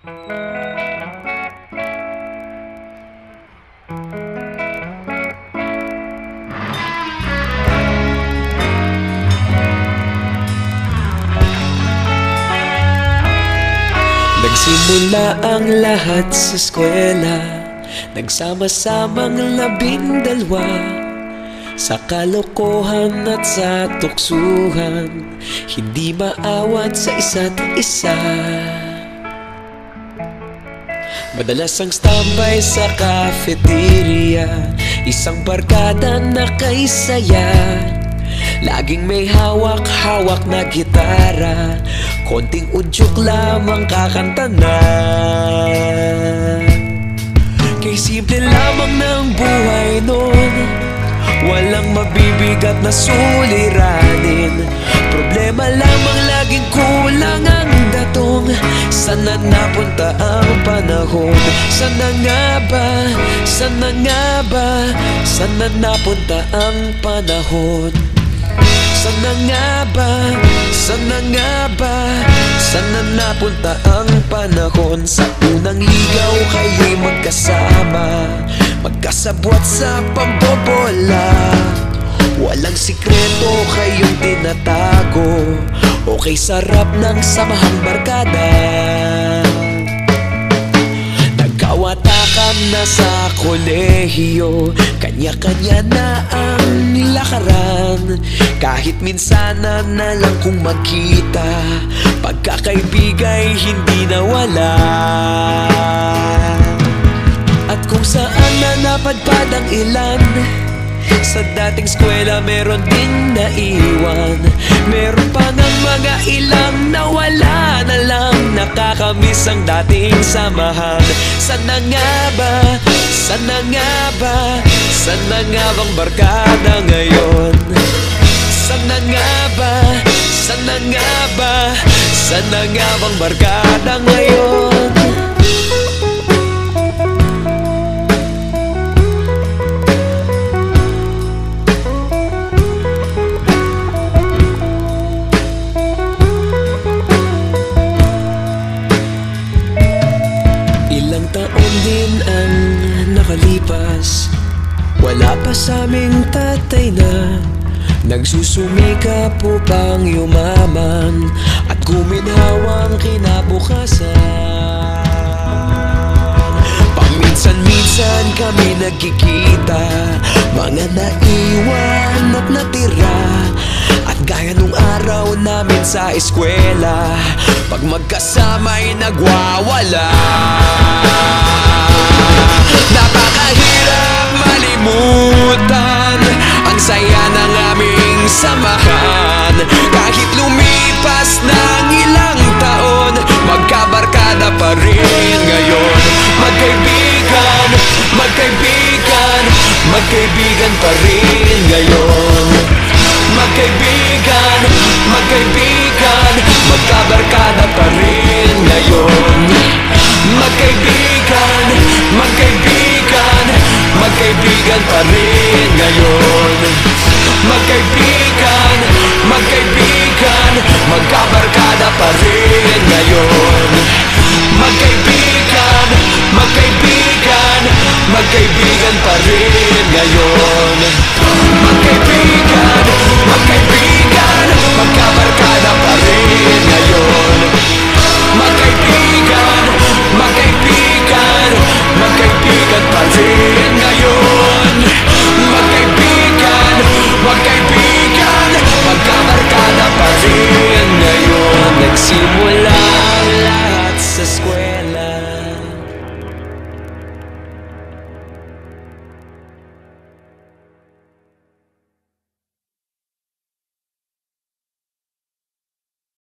Nagsimula ang lahat sa eskwela, nagsama-samang 12 sa kalokohan at sa tuksuhan, hindi maawat sa isa't isa. Madalas ang standby sa cafeteria, isang barkada na kay saya. Laging may hawak-hawak na gitara, konting udyok lamang kakanta na. Kay simple lamang ng buhay nun, walang mabibigat na suliranin. Problema lamang laging kulang ang datong. Sana napunta ang panahon? Sana nga ba? Sana nga ba? Sana napunta ang panahon? Sana nga ba? Sana nga ba? Sana napunta ang panahon? Sa unang ligaw kayo'y magkasama, magkasabwat sa pambobola. Walang sikreto kayong tinatago, okay sarap ng samahang barkada. Nagkawatakan na sa kolehiyo, kanya-kanya na ang nilakaran. Kahit minsan na lang kung magkita, pagkakaibigay hindi nawala. At kung saan na napadpad ang ilan, sa dating eskwela meron din naiwan. Meron pa ng mga ilang nawala na lang, nakakamiss ang dating samahan. Sana nga ba? Sana nga ba? Sana nga bang barkada ngayon? Sana nga ba? Sana nga ba? Sana nga bang barkada ngayon? Ilang taon din ang nakalipas, wala pa sa aming tatay na nagsusumikap upang yumaman at guminhawang kinabukasan. Paminsan-minsan kami nagkikita, mga naiwan at natira. At gaya nung araw namin sa eskwela, pag magkasama'y nagwawala. Napakahirap malimutan ang saya ng aming samahan. Kahit lumipas ng ilang taon, magkabarkada pa rin ngayon. Magkaibigan, magkaibigan, magkaibigan pa rin ngayon. Magkaibigan, magkaibigan, magkabarkada pa rin ngayon. Magkaibigan, magkaibigan, magkaibigan pa rin ngayon. Magkaibigan, magkaibigan, magkabarkada pa rin ngayon.